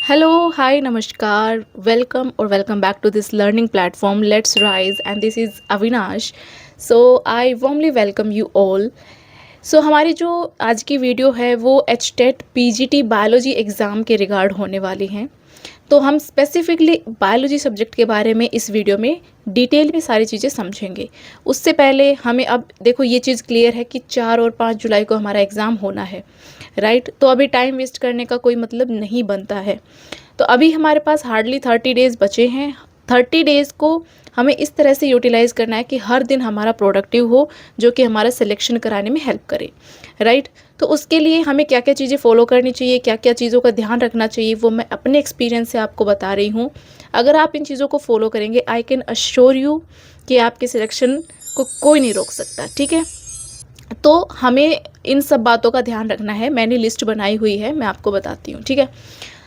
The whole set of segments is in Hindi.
Hello, hi, namaskar, welcome or welcome back to this learning platform. Let's Rise, and this is Avinash. So, I warmly welcome you all. सो हमारी जो आज की वीडियो है वो H TET PGT biology exam के रिगार्ड होने वाली हैं। तो हम स्पेसिफिकली बायोलॉजी सब्जेक्ट के बारे में इस वीडियो में डिटेल में सारी चीज़ें समझेंगे। उससे पहले हमें अब देखो ये चीज़ क्लियर है कि 4 और 5 जुलाई को हमारा एग्ज़ाम होना है, राइट। तो अभी टाइम वेस्ट करने का कोई मतलब नहीं बनता है। तो अभी हमारे पास हार्डली 30 डेज़ बचे हैं। 30 डेज़ को हमें इस तरह से यूटिलाइज़ करना है कि हर दिन हमारा प्रोडक्टिव हो, जो कि हमारा सिलेक्शन कराने में हेल्प करे, राइट। तो उसके लिए हमें क्या क्या चीज़ें फॉलो करनी चाहिए, क्या क्या चीज़ों का ध्यान रखना चाहिए, वो मैं अपने एक्सपीरियंस से आपको बता रही हूँ। अगर आप इन चीज़ों को फॉलो करेंगे, आई कैन अश्योर यू कि आपके सिलेक्शन को कोई नहीं रोक सकता, ठीक है। तो हमें इन सब बातों का ध्यान रखना है। मैंने लिस्ट बनाई हुई है, मैं आपको बताती हूँ, ठीक है।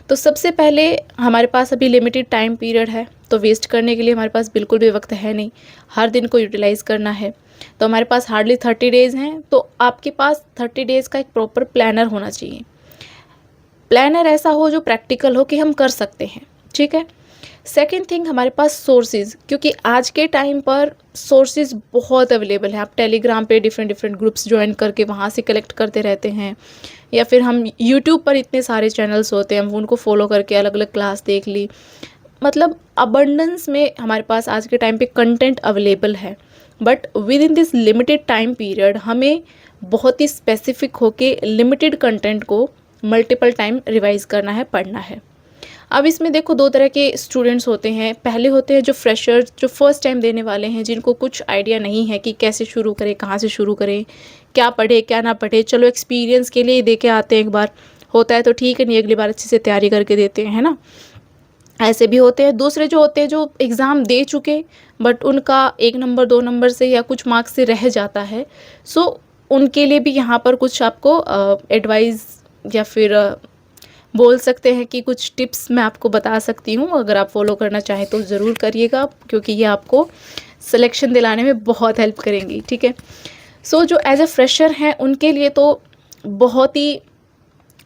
तो सबसे पहले हमारे पास अभी लिमिटेड टाइम पीरियड है, तो वेस्ट करने के लिए हमारे पास बिल्कुल भी वक्त है नहीं। हर दिन को यूटिलाइज़ करना है। तो हमारे पास हार्डली 30 डेज़ हैं, तो आपके पास 30 डेज़ का एक प्रॉपर प्लानर होना चाहिए। प्लानर ऐसा हो जो प्रैक्टिकल हो कि हम कर सकते हैं, ठीक है। सेकेंड थिंग, हमारे पास सोर्सेज, क्योंकि आज के टाइम पर सोर्सेज बहुत अवेलेबल हैं। आप टेलीग्राम पे डिफरेंट डिफरेंट ग्रुप्स ज्वाइन करके वहाँ से कलेक्ट करते रहते हैं, या फिर हम यूट्यूब पर इतने सारे चैनल्स होते हैं, हम उनको फॉलो करके अलग अलग क्लास देख ली। मतलब अबंडेंस में हमारे पास आज के टाइम पे कंटेंट अवेलेबल है। But with in this limited time period हमें बहुत ही स्पेसिफिक होके लिमिटेड कंटेंट को मल्टीपल टाइम रिवाइज करना है, पढ़ना है। अब इसमें देखो दो तरह के स्टूडेंट्स होते हैं। पहले होते हैं जो फ्रेशर्स, जो फर्स्ट टाइम देने वाले हैं, जिनको कुछ आइडिया नहीं है कि कैसे शुरू करें, कहाँ से शुरू करें, क्या पढ़े क्या ना पढ़े। चलो एक्सपीरियंस के लिए ही दे के आते हैं, एक बार होता है तो ठीक है, नहीं अगली बार अच्छे से तैयारी करके देते हैं, है ना। ऐसे भी होते हैं। दूसरे जो होते हैं जो एग्ज़ाम दे चुके बट उनका 1 नंबर 2 नंबर से या कुछ मार्क्स से रह जाता है। सो उनके लिए भी यहाँ पर कुछ आपको एडवाइस या फिर बोल सकते हैं कि कुछ टिप्स मैं आपको बता सकती हूँ। अगर आप फॉलो करना चाहें तो ज़रूर करिएगा, क्योंकि ये आपको सिलेक्शन दिलाने में बहुत हेल्प करेंगी, ठीक है। सो जो एज ए फ्रेशर हैं उनके लिए तो बहुत ही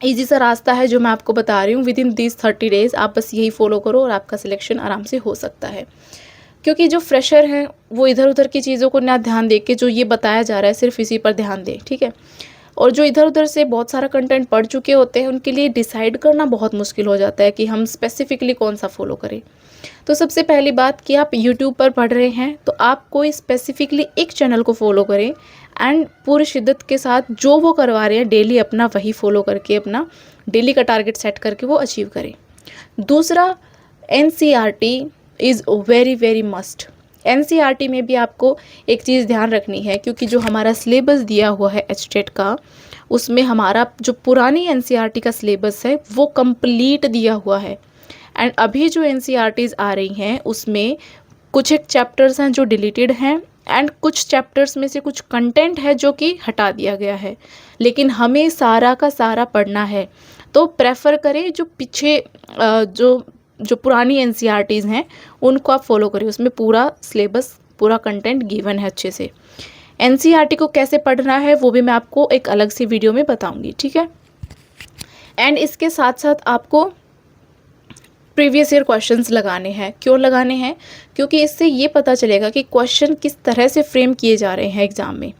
ईजी सा रास्ता है जो मैं आपको बता रही हूँ। विद इन दिस 30 डेज़ आप बस यही फॉलो करो और आपका सिलेक्शन आराम से हो सकता है। क्योंकि जो फ्रेशर हैं वो इधर उधर की चीज़ों को ना ध्यान दे के जो ये बताया जा रहा है सिर्फ इसी पर ध्यान दें, ठीक है। और जो इधर उधर से बहुत सारा कंटेंट पढ़ चुके होते हैं उनके लिए डिसाइड करना बहुत मुश्किल हो जाता है कि हम स्पेसिफिकली कौन सा फॉलो करें। तो सबसे पहली बात कि आप यूट्यूब पर पढ़ रहे हैं तो आप कोई स्पेसिफिकली एक चैनल को फॉलो करें एंड पूरी शिद्दत के साथ जो वो करवा रहे हैं डेली अपना वही फॉलो करके अपना डेली का टारगेट सेट करके वो अचीव करें। दूसरा, NCERT is very very must. NCERT में भी आपको एक चीज़ ध्यान रखनी है, क्योंकि जो हमारा सिलेबस दिया हुआ है एचटेट का, उसमें हमारा जो पुरानी एनसीईआरटी का सिलेबस है वो कंप्लीट दिया हुआ है। एंड अभी जो एनसीईआरटीज़ आ रही हैं उसमें कुछ एक चैप्टर्स हैं जो डिलीटेड हैं एंड कुछ चैप्टर्स में से कुछ कंटेंट है जो कि हटा दिया गया है, लेकिन हमें सारा का सारा पढ़ना है। तो प्रेफर करें जो पीछे जो जो पुरानी एनसीईआरटीज़ हैं उनको आप फॉलो करें, उसमें पूरा सिलेबस पूरा कंटेंट गिवन है अच्छे से। एनसीईआरटी को कैसे पढ़ना है वो भी मैं आपको एक अलग सी वीडियो में बताऊंगी, ठीक है। एंड इसके साथ साथ आपको प्रीवियस ईयर क्वेश्चंस लगाने हैं। क्यों लगाने हैं? क्योंकि इससे ये पता चलेगा कि क्वेश्चन किस तरह से फ्रेम किए जा रहे हैं एग्ज़ाम में।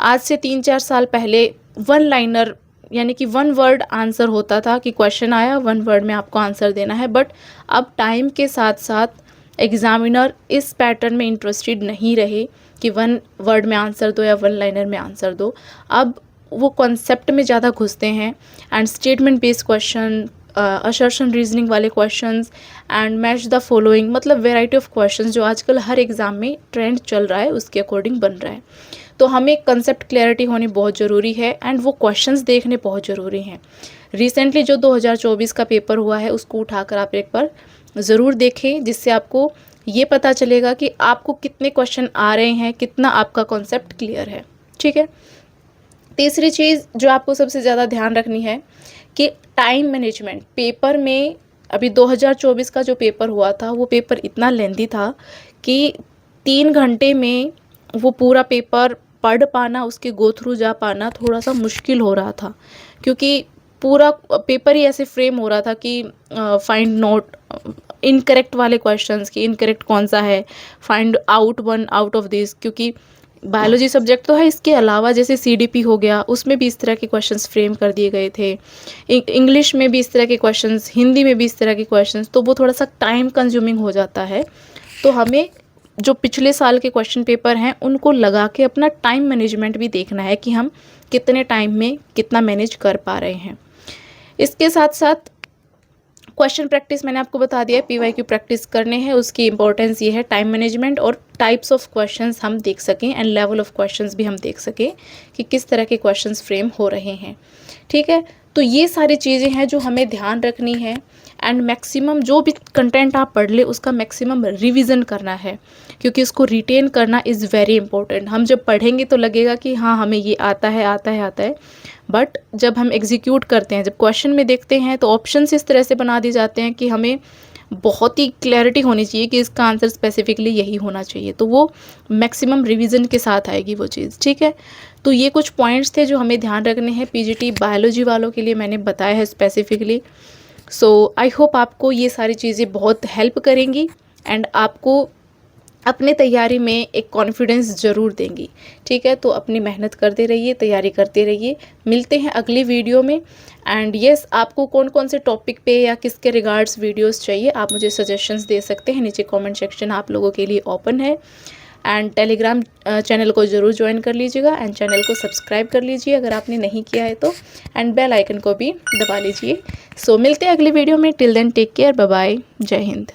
आज से 3-4 साल पहले वन लाइनर यानी कि वन वर्ड आंसर होता था कि क्वेश्चन आया, वन वर्ड में आपको आंसर देना है। बट अब टाइम के साथ साथ एग्ज़ामिनर इस पैटर्न में इंटरेस्टेड नहीं रहे कि वन वर्ड में आंसर दो या वन लाइनर में आंसर दो। अब वो कॉन्सेप्ट में ज़्यादा घुसते हैं and statement based question, assertion reasoning वाले questions and match the following, मतलब वेराइटी ऑफ क्वेश्चंस जो आजकल हर एग्ज़ाम में ट्रेंड चल रहा है उसके अकॉर्डिंग बन रहा है। तो हमें कंसेप्ट क्लैरिटी होनी बहुत ज़रूरी है एंड वो क्वेश्चंस देखने बहुत ज़रूरी हैं। रिसेंटली जो 2024 का पेपर हुआ है उसको उठाकर आप एक बार ज़रूर देखें, जिससे आपको ये पता चलेगा कि आपको कितने क्वेश्चन आ रहे हैं, कितना आपका कॉन्सेप्ट क्लियर है, ठीक है। तीसरी चीज़ जो आपको सबसे ज़्यादा ध्यान रखनी है कि टाइम मैनेजमेंट। पेपर में अभी 2024 का जो पेपर हुआ था वो पेपर इतना लेंदी था कि 3 घंटे में वो पूरा पेपर पढ़ पाना, उसके गो थ्रू जा पाना थोड़ा सा मुश्किल हो रहा था, क्योंकि पूरा पेपर ही ऐसे फ्रेम हो रहा था कि फाइंड नोट इनकरेक्ट वाले क्वेश्चंस की इनकरेक्ट कौन सा है, find out one out of this, क्योंकि बायोलॉजी सब्जेक्ट तो है, इसके अलावा जैसे सीडीपी हो गया उसमें भी इस तरह के क्वेश्चंस फ्रेम कर दिए गए थे, इंग्लिश में भी इस तरह के क्वेश्चंस, हिंदी में भी इस तरह के क्वेश्चंस, तो वो थोड़ा सा टाइम कंज्यूमिंग हो जाता है। तो हमें जो पिछले साल के क्वेश्चन पेपर हैं उनको लगा के अपना टाइम मैनेजमेंट भी देखना है कि हम कितने टाइम में कितना मैनेज कर पा रहे हैं। इसके साथ साथ क्वेश्चन प्रैक्टिस मैंने आपको बता दिया है, पीवाईक्यू प्रैक्टिस करने हैं, उसकी इंपॉर्टेंस ये है टाइम मैनेजमेंट और टाइप्स ऑफ क्वेश्चंस हम देख सकें एंड लेवल ऑफ क्वेश्चंस भी हम देख सकें कि किस तरह के क्वेश्चंस फ्रेम हो रहे हैं। ठीक है, तो ये सारी चीज़ें हैं जो हमें ध्यान रखनी है एंड मैक्सिमम जो भी कंटेंट आप पढ़ ले उसका मैक्सिमम रिवीजन करना है, क्योंकि इसको रिटेन करना इज़ वेरी इंपॉर्टेंट। हम जब पढ़ेंगे तो लगेगा कि हाँ हमें ये आता है आता है आता है, बट जब हम एग्जीक्यूट करते हैं, जब क्वेश्चन में देखते हैं तो ऑप्शंस इस तरह से बना दिए जाते हैं कि हमें बहुत ही क्लैरिटी होनी चाहिए कि इसका आंसर स्पेसिफिकली यही होना चाहिए, तो वो मैक्सिमम रिवीजन के साथ आएगी वो चीज़। ठीक है, तो ये कुछ पॉइंट्स थे जो हमें ध्यान रखने हैं पीजीटी बायोलॉजी वालों के लिए, मैंने बताया है स्पेसिफिकली। सो आई होप आपको ये सारी चीज़ें बहुत हेल्प करेंगी एंड आपको अपने तैयारी में एक कॉन्फिडेंस ज़रूर देंगी। ठीक है, तो अपनी मेहनत करते रहिए, तैयारी करते रहिए। मिलते हैं अगली वीडियो में एंड यस, आपको कौन कौन से टॉपिक पे या किसके रिगार्ड्स वीडियोस चाहिए आप मुझे सजेशंस दे सकते हैं, नीचे कमेंट सेक्शन आप लोगों के लिए ओपन है। एंड टेलीग्राम चैनल को ज़रूर ज्वाइन कर लीजिएगा एंड चैनल को सब्सक्राइब कर लीजिए अगर आपने नहीं किया है तो, एंड बेल आइकन को भी दबा लीजिए। सो मिलते हैं अगली वीडियो में, till then take care, bye bye, जय हिंद।